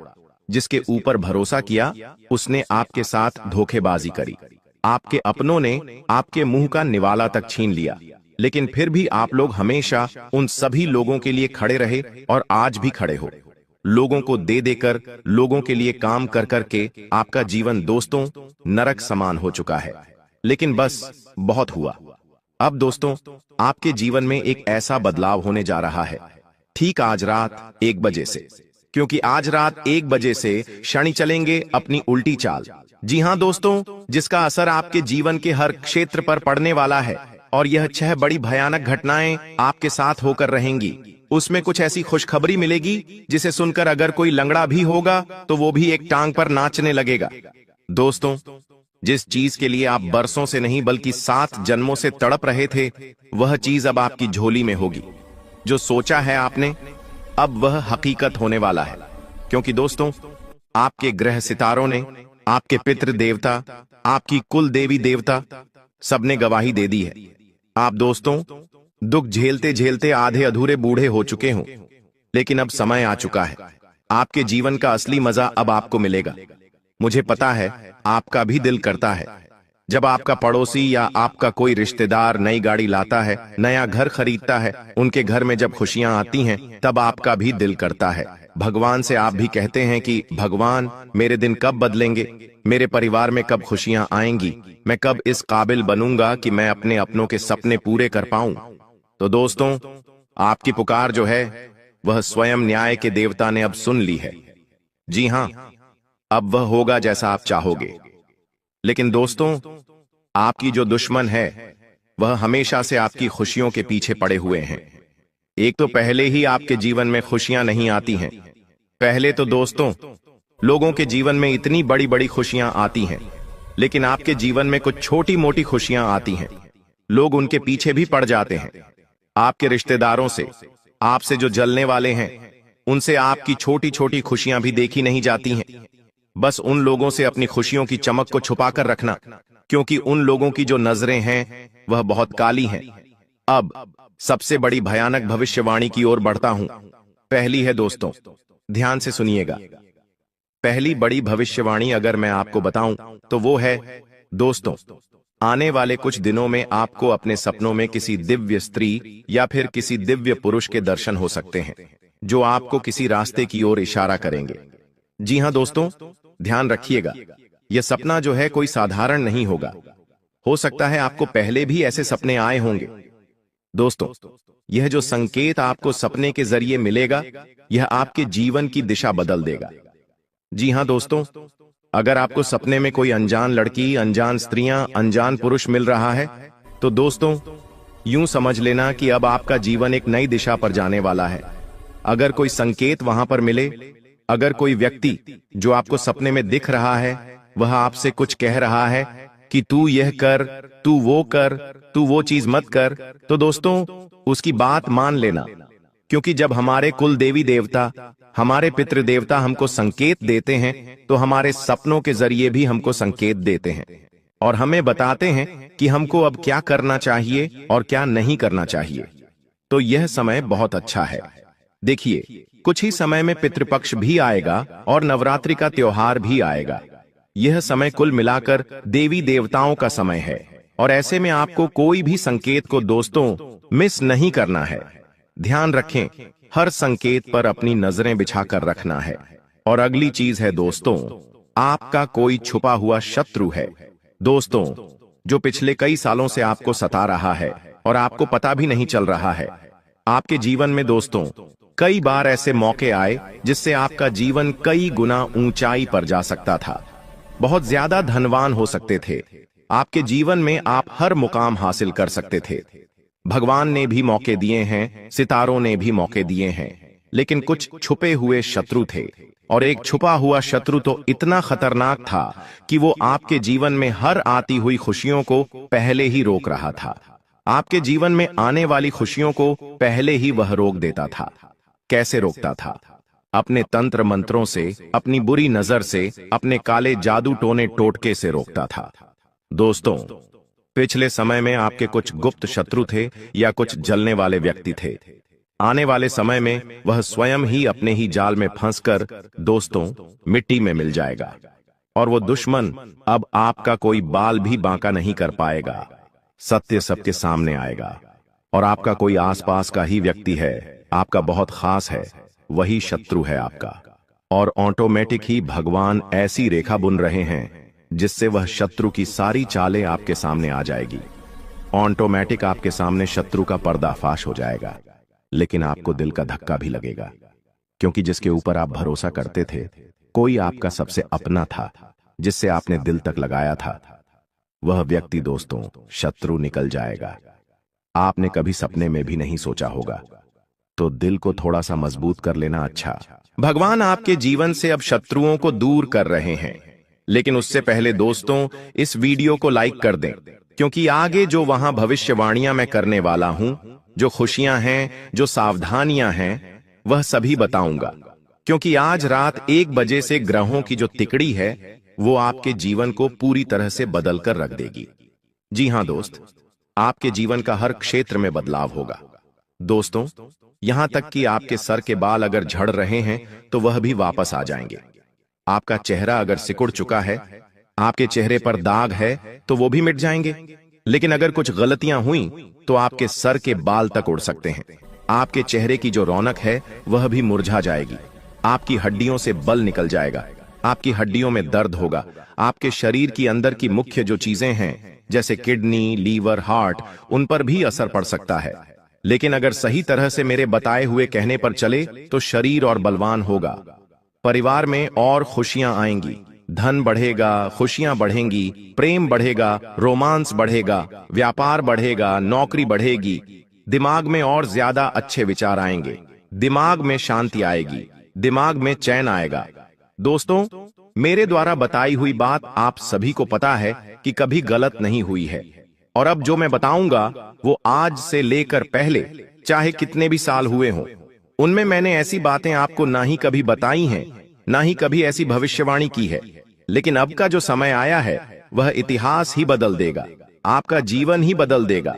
जिसके ऊपर भरोसा किया, उसने आपके साथ धोखेबाजी करी। आपके अपनों ने आपके मुंह का निवाला तक छीन लिया, लेकिन फिर भी आप लोग हमेशा उन सभी लोगों के लिए खड़े रहे और आज भी खड़े हो। लोगों को दे देकर, लोगों के लिए काम कर करके आपका जीवन दोस्तों नरक समान हो चुका है। लेकिन बस बहुत हुआ। अब दोस्तों, आपके जीवन में एक ऐसा बदलाव होने जा रहा है, ठीक आज रात 1 बजे से। क्योंकि आज रात 1 बजे से शनि चलेंगे अपनी उल्टी चाल। जी हां दोस्तों, जिसका असर आपके जीवन के हर क्षेत्र पर पड़ने वाला है। और यह 6 बड़ी भयानक घटनाएं आपके साथ होकर रहेंगी। उसमें कुछ ऐसी खुशखबरी मिलेगी जिसे सुनकर अगर कोई लंगड़ा भी होगा तो वो भी एक टांग पर नाचने लगेगा। दोस्तों, जिस चीज के लिए आप बरसों से नहीं बल्कि 7 जन्मों से तड़प रहे थे, वह चीज अब आपकी झोली में होगी। जो सोचा है आपने, अब वह हकीकत होने वाला है। क्योंकि दोस्तों, आपके ग्रह सितारों ने, आपके पितृ देवता, आपकी कुल देवी देवता सबने गवाही दे दी है। आप दोस्तों दुख झेलते झेलते आधे अधूरे बूढ़े हो चुके हों, लेकिन अब समय आ चुका है। आपके जीवन का असली मजा अब आपको मिलेगा। मुझे पता है आपका भी दिल करता है, जब आपका पड़ोसी या आपका कोई रिश्तेदार नई गाड़ी लाता है, नया घर खरीदता है, उनके घर में जब खुशियां आती हैं, तब आपका भी दिल करता है। भगवान से आप भी कहते हैं कि भगवान, मेरे दिन कब बदलेंगे, मेरे परिवार में कब खुशियां आएंगी, मैं कब इस काबिल बनूंगा कि मैं अपने अपनों के सपने पूरे कर पाऊं। तो दोस्तों, आपकी पुकार जो है वह स्वयं न्याय के देवता ने अब सुन ली है। जी हां, अब वह होगा जैसा आप चाहोगे। लेकिन दोस्तों, आपकी जो दुश्मन है वह हमेशा से आपकी खुशियों के पीछे पड़े हुए हैं। एक तो पहले ही आपके जीवन में खुशियां नहीं आती हैं। पहले तो दोस्तों लोगों के जीवन में इतनी बड़ी बड़ी खुशियां आती हैं, लेकिन आपके जीवन में कुछ छोटी मोटी खुशियां आती हैं। लोग उनके पीछे भी पड़ जाते हैं। आपके रिश्तेदारों से, आपसे जो जलने वाले हैं, उनसे आपकी छोटी छोटी खुशियां भी देखी नहीं जाती हैं। बस उन लोगों से अपनी खुशियों की चमक को छुपा कर रखना, क्योंकि उन लोगों की जो नजरें हैं वह बहुत काली हैं। अब सबसे बड़ी भयानक भविष्यवाणी की ओर बढ़ता हूं। पहली है दोस्तों, ध्यान से सुनिएगा। पहली बड़ी भविष्यवाणी अगर मैं आपको बताऊं तो वो है दोस्तों, आने वाले कुछ दिनों में आपको अपने सपनों में किसी दिव्य स्त्री या फिर किसी दिव्य पुरुष के दर्शन हो सकते हैं, जो आपको किसी रास्ते की ओर इशारा करेंगे। जी हां दोस्तों, ध्यान रखिएगा, यह सपना जो है कोई साधारण नहीं होगा। हो सकता है आपको पहले भी ऐसे सपने आए होंगे, दोस्तों, यह जो संकेत आपको सपने के जरिए मिलेगा, यह आपके जीवन की दिशा बदल देगा। जी हां दोस्तों, अगर आपको सपने में कोई अनजान लड़की, अनजान स्त्रियां, अनजान पुरुष मिल रहा है, तो दोस्तों यूं समझ लेना कि अब आपका जीवन एक नई दिशा पर जाने वाला है। अगर कोई संकेत वहां पर मिले, अगर कोई व्यक्ति जो आपको सपने में दिख रहा है, वह आपसे कुछ कह रहा है कि तू यह कर, तू वो कर, तू वो चीज मत कर, तो दोस्तों उसकी बात मान लेना। क्योंकि जब हमारे कुल देवी देवता, हमारे पितृ देवता हमको संकेत देते हैं, तो हमारे सपनों के जरिए भी हमको संकेत देते हैं और हमें बताते हैं कि हमको अब क्या करना चाहिए और क्या नहीं करना चाहिए। तो यह समय बहुत अच्छा है। देखिए, कुछ ही समय में पितृपक्ष भी आएगा और नवरात्रि का त्योहार भी आएगा। यह समय कुल मिलाकर देवी देवताओं का समय है और ऐसे में आपको कोई भी संकेत को दोस्तों मिस नहीं करना है। ध्यान रखें, हर संकेत पर अपनी नजरें बिछाकर रखना है। और अगली चीज है दोस्तों, आपका कोई छुपा हुआ शत्रु है दोस्तों, जो पिछले कई सालों से आपको सता रहा है और आपको पता भी नहीं चल रहा है। आपके जीवन में दोस्तों कई बार ऐसे मौके आए जिससे आपका जीवन कई गुना ऊंचाई पर जा सकता था, बहुत ज्यादा धनवान हो सकते थे, आपके जीवन में आप हर मुकाम हासिल कर सकते थे। भगवान ने भी मौके दिए हैं, सितारों ने भी मौके दिए हैं, लेकिन कुछ छुपे हुए शत्रु थे और एक छुपा हुआ शत्रु तो इतना खतरनाक था कि वो आपके जीवन में हर आती हुई खुशियों को पहले ही रोक रहा था। आपके जीवन में आने वाली खुशियों को पहले ही वह रोक देता था। कैसे रोकता था? अपने तंत्र मंत्रों से, अपनी बुरी नजर से, अपने काले जादू टोने टोटके से रोकता था। दोस्तों, पिछले समय में आपके कुछ गुप्त शत्रु थे या कुछ जलने वाले व्यक्ति थे। आने वाले समय में वह स्वयं ही अपने ही जाल में फंसकर दोस्तों मिट्टी में मिल जाएगा और वो दुश्मन अब आपका कोई बाल भी बांका नहीं कर पाएगा। सत्य सबके सामने आएगा और आपका कोई आसपास का ही व्यक्ति है, आपका बहुत खास है, वही शत्रु है आपका। और ऑटोमेटिक ही भगवान ऐसी रेखा बुन रहे हैं जिससे वह शत्रु की सारी चालें आपके सामने आ जाएगी। ऑटोमेटिक आपके सामने शत्रु का पर्दाफाश हो जाएगा। लेकिन आपको दिल का धक्का भी लगेगा, क्योंकि जिसके ऊपर आप भरोसा करते थे, कोई आपका सबसे अपना था, जिससे आपने दिल तक लगाया था, वह व्यक्ति दोस्तों शत्रु निकल जाएगा। आपने कभी सपने में भी नहीं सोचा होगा। तो दिल को थोड़ा सा मजबूत कर लेना अच्छा। भगवान आपके जीवन से अब शत्रुओं को दूर कर रहे हैं। लेकिन उससे पहले दोस्तों इस वीडियो को लाइक कर दें, क्योंकि आगे जो वहां भविष्यवाणियां मैं करने वाला हूं, जो खुशियां हैं, जो सावधानियां हैं, वह सभी बताऊंगा। क्योंकि आज रात 1 बजे से ग्रहों की जो तिकड़ी है वो आपके जीवन को पूरी तरह से बदल कर रख देगी। जी हां दोस्त, आपके जीवन का हर क्षेत्र में बदलाव होगा। दोस्तों, यहां तक कि आपके सर के बाल अगर झड़ रहे हैं तो वह भी वापस आ जाएंगे। आपका चेहरा अगर सिकुड़ चुका है, आपके चेहरे पर दाग है, तो वो भी मिट जाएंगे। लेकिन अगर कुछ गलतियां हुई तो आपके सर के बाल तक उड़ सकते हैं। आपके चेहरे की जो रौनक है वह भी मुरझा जाएगी। आपकी हड्डियों से बल निकल जाएगा, आपकी हड्डियों में दर्द होगा। आपके शरीर की अंदर की मुख्य जो चीजें हैं जैसे किडनी, लीवर, हार्ट, उन पर भी असर पड़ सकता है। लेकिन अगर सही तरह से मेरे बताए हुए कहने पर चले तो शरीर और बलवान होगा, परिवार में और खुशियां आएंगी, धन बढ़ेगा, खुशियां बढ़ेंगी, प्रेम बढ़ेगा, रोमांस बढ़ेगा, व्यापार बढ़ेगा, नौकरी बढ़ेगी, दिमाग में और ज्यादा अच्छे विचार आएंगे, दिमाग में शांति आएगी, दिमाग में चैन आएगा। दोस्तों, मेरे द्वारा बताई हुई बात आप सभी को पता है कि कभी गलत नहीं हुई है। और अब जो मैं बताऊंगा वो आज से लेकर पहले चाहे कितने भी साल हुए हों, उनमें मैंने ऐसी बातें आपको ना ही कभी बताई हैं, ना ही कभी ऐसी भविष्यवाणी की है। लेकिन अब का जो समय आया है वह इतिहास ही बदल देगा, आपका जीवन ही बदल देगा।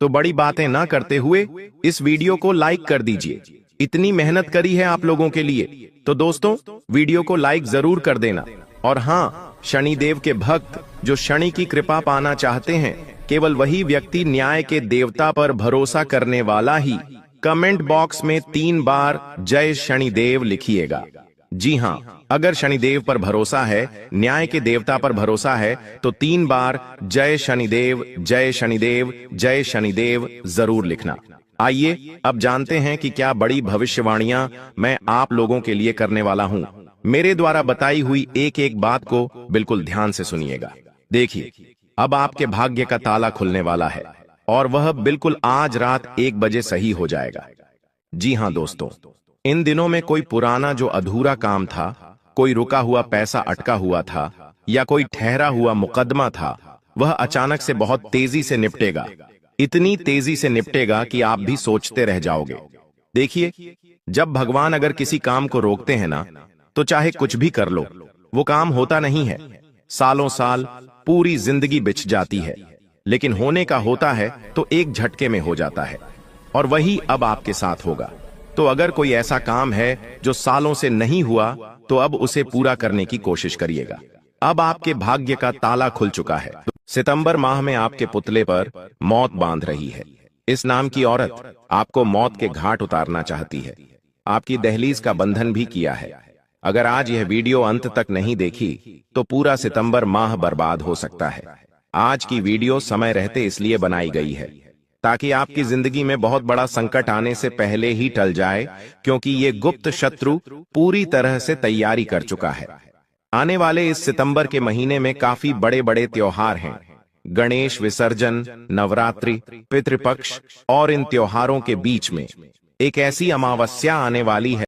तो बड़ी बातें ना करते हुए इस वीडियो को लाइक कर दीजिए। इतनी मेहनत करी है आप लोगों के लिए, तो दोस्तों वीडियो को लाइक जरूर कर देना। और हाँ, शनिदेव के भक्त जो शनि की कृपा पाना चाहते हैं, केवल वही व्यक्ति न्याय के देवता पर भरोसा करने वाला ही कमेंट बॉक्स में 3 बार जय शनिदेव लिखिएगा। जी हाँ, अगर शनिदेव पर भरोसा है, न्याय के देवता पर भरोसा है, तो 3 बार जय शनिदेव, जय शनिदेव, जय शनिदेव जरूर लिखना। आइए अब जानते हैं कि क्या बड़ी भविष्यवाणियां मैं आप लोगों के लिए करने वाला हूं। मेरे द्वारा बताई हुई एक एक बात को बिल्कुल ध्यान से सुनिएगा। देखिए, अब आपके भाग्य का ताला खुलने वाला है और वह बिल्कुल आज रात 1 बजे सही हो जाएगा। जी हाँ दोस्तों, इन दिनों में कोई पुराना जो अधूरा काम था, कोई रुका हुआ पैसा अटका हुआ था या कोई ठहरा हुआ मुकदमा था, वह अचानक से बहुत तेजी से निपटेगा। इतनी तेजी से निपटेगा कि आप भी सोचते रह जाओगे। देखिए, जब भगवान अगर किसी काम को रोकते हैं ना, तो चाहे कुछ भी कर लो, वो काम होता नहीं है। सालों साल, पूरी जिंदगी बिछ जाती है, लेकिन होने का होता है तो एक झटके में हो जाता है। और वही अब आपके साथ होगा। तो अगर कोई ऐसा काम है जो सालों से नहीं हुआ, तो अब उसे पूरा करने की कोशिश करिएगा। अब आपके भाग्य का ताला खुल चुका है। सितंबर माह में आपके पुतले पर मौत बांध रही है। इस नाम की औरत आपको मौत के घाट उतारना चाहती है। आपकी दहलीज का बंधन भी किया है। अगर आज यह वीडियो अंत तक नहीं देखी, तो पूरा सितंबर माह बर्बाद हो सकता है। आज की वीडियो समय रहते इसलिए बनाई गई है ताकि आपकी जिंदगी में बहुत बड़ा संकट आने से पहले ही टल जाए, क्योंकि ये गुप्त शत्रु पूरी तरह से तैयारी कर चुका है। आने वाले इस सितंबर के महीने में काफी बड़े बड़े त्योहार हैं। गणेश विसर्जन, नवरात्रि, पितृपक्ष और इन त्योहारों के बीच में एक ऐसी अमावस्या आने वाली है